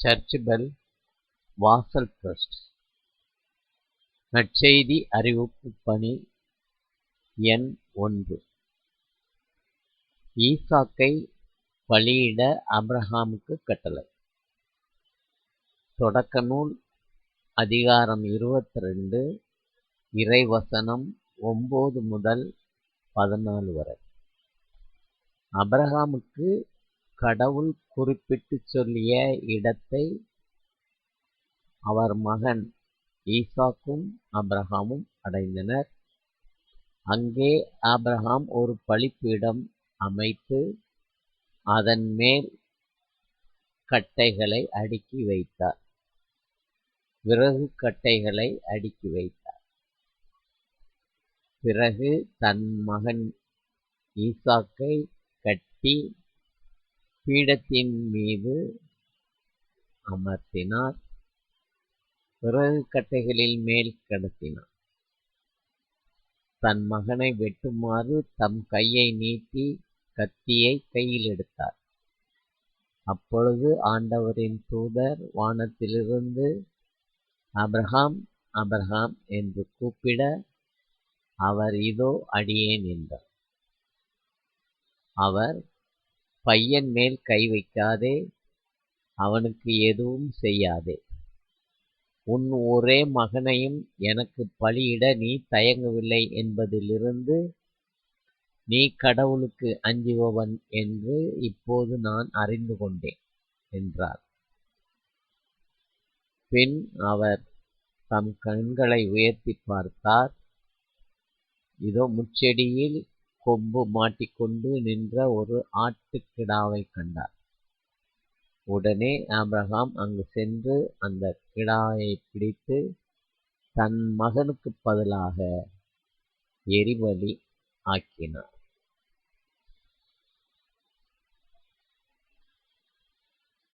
Search bell வாசல் trust. நற்செய்தி அறிவிப்பு பணி எண் 1. ஈசாக்கை பலியிட ஆபிரகாமுக்கு கட்டளை. தொடக்க நூல் அதிகாரம் 22 இறைவசனம் 9 முதல் 14 வரை. ஆபிரகாமுக்கு கடவுள் குறிப்பிட்டுச் சொல்லிய இடத்தை அவர் மகன் ஈசாக்கும் ஆபிரகாமும் அடைந்தனர். அங்கே ஆபிரகாம் ஒரு பலிபீடம் அமைத்து அதன் மேல் கட்டைகளை அடுக்கி வைத்தார். விறகு கட்டைகளை அடுக்கி வைத்தார். பிறகு தன் மகன் ஈசாக்கை கட்டி பீடத்தின் மீது அமர்த்தினார். விறகு கட்டைகளில் மேல் கிடத்தினார். தன் மகனை வெட்டுமாறு தம் கையை நீட்டி கத்தியை கையில் எடுத்தார். அப்பொழுது ஆண்டவரின் தூதர் வானத்திலிருந்து ஆபிரகாம், ஆபிரகாம் என்று கூப்பிட, அவர் இதோ அடியேன் என்றார். அவர், பையன் மேல் கை வைக்காதே, அவனுக்கு எதுவும் செய்யாதே. உன் ஒரே மகனையும் எனக்கு பலியிட நீ தயங்கவில்லை என்பதிலிருந்து நீ கடவுளுக்கு அஞ்சுபவன் என்று இப்போது நான் அறிந்து கொண்டேன் என்றார். பின் அவர் தம் கண்களை உயர்த்தி பார்த்தார். இதோ முட்செடியில் கொம்பு மாட்டிக்கொண்டு நின்ற ஒரு ஆட்டுக்கிடாவைக் கண்டார். உடனே ஆபிரகாம் அங்கு சென்று அந்த கிடாவைப் பிடித்து தன் மகனுக்குப் பதிலாக எரிபலி ஆக்கினார்.